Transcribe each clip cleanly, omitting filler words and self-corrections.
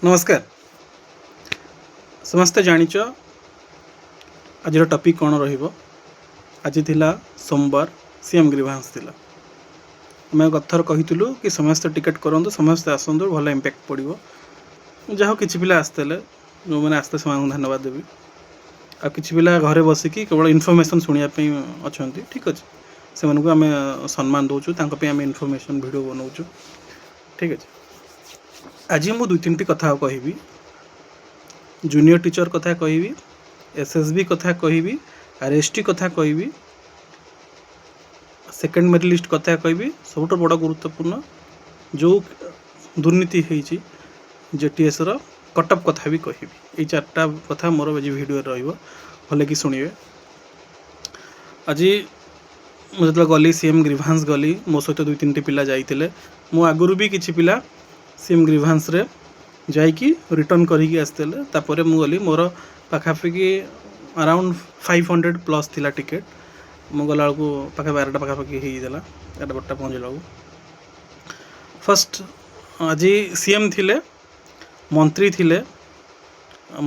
नमस्कार समस्ते जानिच आज टॉपिक कौन रहिबो। आज थिला सोमवार सीएम ग्रीवांस थिला। आम गथर कहीलु कि समस्ते टिकेट करूँ समस्ते आसतु भल इम्पैक्ट पड़ो। जहाँ कि पिला आसते जो मैंने आसते से धन्यवाद देवी। आ कि पिला घरे बसिकी केवल इनफॉरमेशन शुणापी अच्छा ठीक अच्छे से आम सम्मान दौचु आम इनफॉरमेशन वीडियो बनाऊँ ठीक अच्छे। आज मु दुई तीन कथा कहबी जूनियर टीचर कथा कहबी एसएसबी कथा कहबी आरएसटी कथा कहबी सेकेंड मेरिट लिस्ट कथा कहबी सबुठ बड़ गुरुत्वपूर्ण जो दुर्नीति होती जेटीएस रो कटअप कथा भी कहबी। ये चार्टा कथा मोर आज वीडियो रही कि शुणवे। आज मुझे गली सीएम ग्रीवांस गली मो सहित दुई तीन पिला जाइए मो आगुरी भी किसी पिला सीएम ग्रीवांस रे जाइकी रिटर्न करके आसते तापर मु गली मोर पाखापाखि अराउंड 500 प्लस थिला टिकेट मु गला को पाखे 12टा पाखापाखि होगा 12टा पहुँचला फर्स्ट आज सीएम थिले मंत्री थिले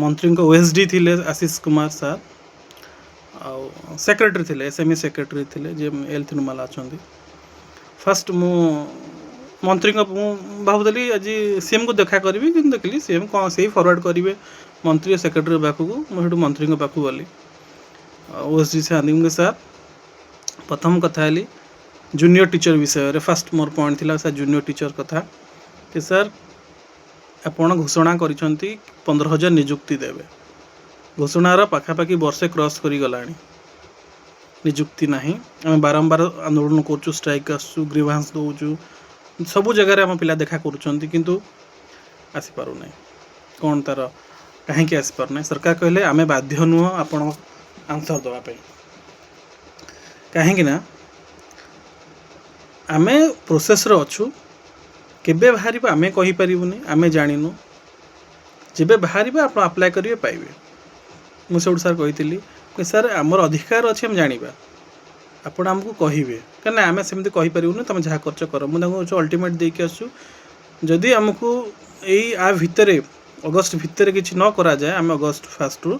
मंत्री को ओएसडी थिले आशीष कुमार सर आ सेक्रेटरी थिले एसएमई सेक्रेटरी थिले जे एल तिनुमाला अच्छा। फर्स्ट मु मंत्री को भावुली आज सीएम को देखा करी कि देखिली सीएम कौन से फरवर्ड करेंगे मंत्री सेक्रेटरी पाखक मुझे मंत्री पाखक गली ओएसडी से आदि सर प्रथम कथा जूनियर टीचर विषय फर्स्ट मोर पॉइंट थिला सर जूनियर टीचर कथा कि सर आपण घोषणा कर 15,000 निजुक्ति देवे घोषणार पाखापाखि वर्षे क्रॉस करी गलानी निजुक्ति नहीं आम बारंबार आंदोलन करूँ स्ट्राइक आसु ग्रीवांस दौचु सबू जगार आम पिला देखा करूँ आसीपार ना कौन तार कहीं आसीपार ना सरकार कहले आम बाध्य नुह आप आंसर देवाई कहीं आम प्रोसेस अच्छु केबे बाहर आम कहीपरूनी आम जानू जब बाहर आप अप्लाई करेंगे पाइबे मुझे सर कही सर आमर अधिकार अच्छे आम जाना आपण आमको कहे कहीं आम सेमती कहीपरूनी तुम जहाँ खर्च कर मुझे अल्टीमेट देकी आसु जदि आमको यही आ भितर अगस्ट भितर किसी न करा जाए आम अगस्ट 1 रु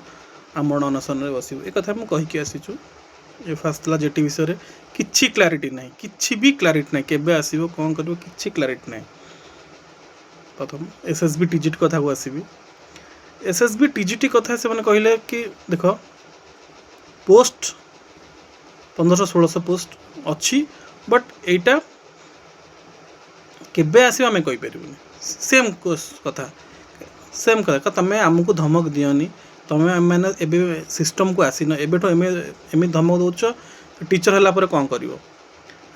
आमरण अनशन में बसबू एक कथा मुझे कहीकि आसीचु ये फास्ट था जेटी विषय किसी क्लारिटी ना कि भी क्लारिटी ना केबे आसीबो कौन करिवो किसी क्लारिटी ना। प्रथम एसएसबी टीजीटी कथा को आसबी एसएसबी टीजीटी कथा से कहले कि देख पोस्ट 1500-1600 पोस्ट अच्छी बट एटा केबे आसीबो आमे कहि परिबुनी सेम कथा तमें आमको धमक दियोनी तमें मैंने एबे सिस्टम को आसीन एबेठो एम धमक दौच टीचर है कौन कर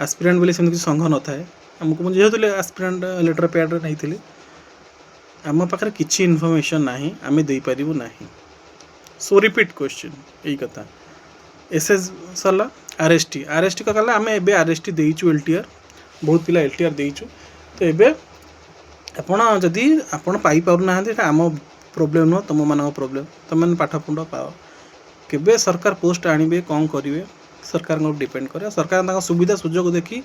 आस्पिरेंट बोले सेमती संघ न थाए आमको मुझे जेहेतु आस्पिरेंट लेटर पैड नहीं थी आम पाखे किसी इनफॉरमेशन ना आम दे पारू ना। सो रिपीट क्वेश्चन यही कथा एसएस सरला आरएसटी का कहला आम एबे आरएसटी देइचु एलटीआर बहुत पिला एलटीआर देइचु तो एबे आपण जदि आपण पाई पारु ना आम प्रोब्लेम नुह तुम मान प्रोब्लेम तुम मैंने पाठ पुंड पाओ केबे सरकार पोस्ट आनिबे कौन करेंगे सरकार को डिपेंड करे सरकार सुविधा सुजोग देखी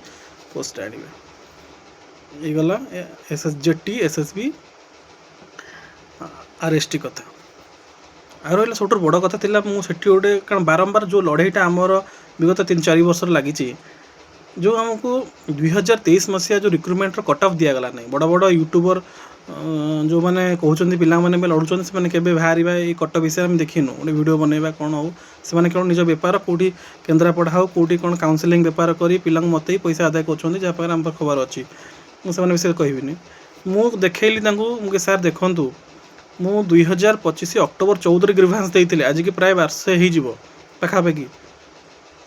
पोस्ट आनिबे ये गला एसएसजेटी एसएसबी आरएसटी कथा आ रहा सब बड़ कथा थी मुझे गोटे कारण बारंबार जो लड़ाईटा आमर विगत 3-4 वर्ष लगी जो आमको 2023 मसीहा जो रिक्रुटमेंट कट ऑफ दिगला ना बड़ बड़ यूट्यूबर जो मैंने कहते पिला लड़ुच्च से बाहर ये कट विषय आम देखिनु गोटे वीडियो बनवा कौन हो से केवल निज बेपार कौटी केन्द्रापड़ा हो कौटी कौन काउनसिलिंग बेपार कर पिला मत ही पैसा आदाय कर जहाँपाखे आम खबर अच्छी मुझे विषय कहबिनी मुझे देखली मुझे सार देखूँ मु 2025 अक्टोबर 14 ग्रीवांस देती आज की प्राय वर्ष हो पाखापाखि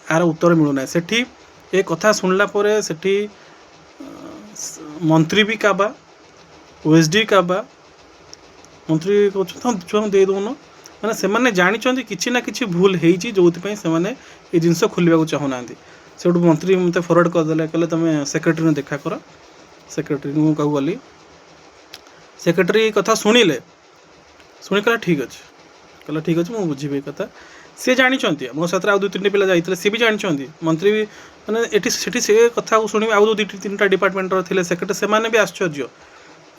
आर उत्तर मिलूना से ये कथा शुणला से मंत्री भी काबा ओएसडी काबा मंत्री छुआ दे दौन मैंने से जानी कि ना कि भूल होती जो ये जिनस खोलने को चाहूना से गोटे मंत्री मत फरवर्ड करदे कहले तुम सेक्रेटरी देखा कर सेक्रेटरी कहू गली सेक्रेटरी कथा शुणिले शुणी कहला ठीक अच्छे कहला ठीक अच्छे मुझे बुझे कथा सी जानी मो साथ आउ 2-3 पिला जाते सी भी जानी मंत्री भी मैंने से कथा को शुणी आउ 2-3 डिपार्टमेंट थे सेक्रेटरी से भी आश्चर्य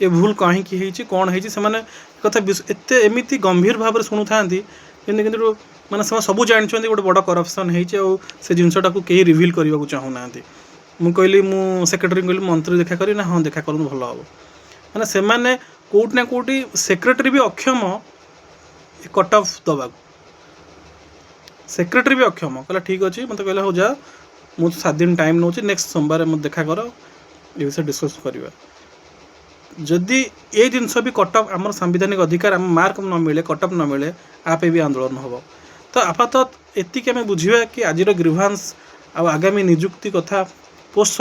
ए भूल कहीं कौन है कथा एत एमती गंभीर भाव में शुणु था कि मैंने सब जानते गोटे बड़ करप्शन से जिनटा को कहीं रिविल करने को चाहूना मुझे कहली मु सेक्रेटरी कहली मंत्री देखा करी ना हाँ देखा करूँ भल हम मैंने से मैंने कौट ना कौटी सेक्रेटरी भी अक्षम कट ऑफ दबा सेक्रेटरी भी अक्षम कहला ठीक अच्छे मत कहला हो जा मुझे 7 दिन टाइम नौ नेक्स्ट सोमवार मत देखा कर ये विषय डिस्कस करवा जदि ये जिनस भी कटअप आम सांविधानिक अधिकार आम मार्क न मिले कटअप न मिले आप भी आंदोलन हम तो आपातत एतिक आम बुझा कि आज ग्रीवांस आगामी निजुक्ति कथा पोस्ट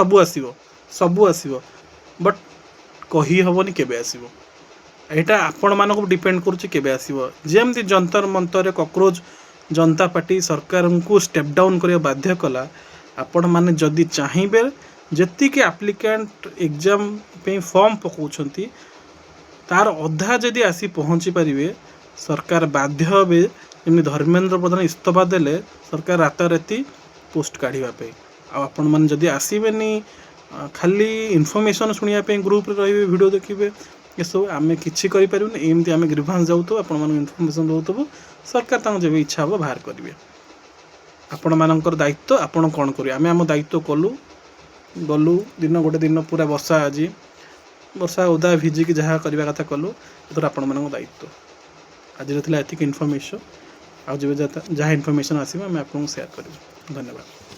सबू आसो बट कही हेनी केबे आसो यहाँ आपण मानक डिपेंड करुच्चे आसो जमती जंतर मंतर कॉकरोच जनता पार्टी सरकार को स्टेप डाउन करने बाध्य कला आपण मैंने जदि चाहिए जी एप्लिकेंट एग्जाम पे फॉर्म पकाउछंती तार अधा जदि आसी पहुँची पारे सरकार बाध्य हे जमी धर्मेंद्र प्रधान इस्तीफा देले सरकार राताराति पोस्ट काढ़ापी आपण मैंने जदि आसबेनी खाली इनफॉरमेशन शुणापी ग्रुप रे वीडियो देखिए ये सब आम कि एमती आम ग्रीवांस जाऊँ आपण मान इनफॉरमेशन दौतु सरकार तक जब इच्छा हम बाहर करेंगे आपण मानकर दायित्व आपण कौन करेंगे आम आम दायित्व कलु गलु दिन गोटे दिन पूरा वर्षा आज वर्षा ओदा भिजिकी जहाँ करने कथा कलु एथर आपण मान दायित्व आज एतिक इनफॉरमेशन आज जहाँ इनफॉरमेशन आसो आम आपको शेयर करूँ धन्यवाद।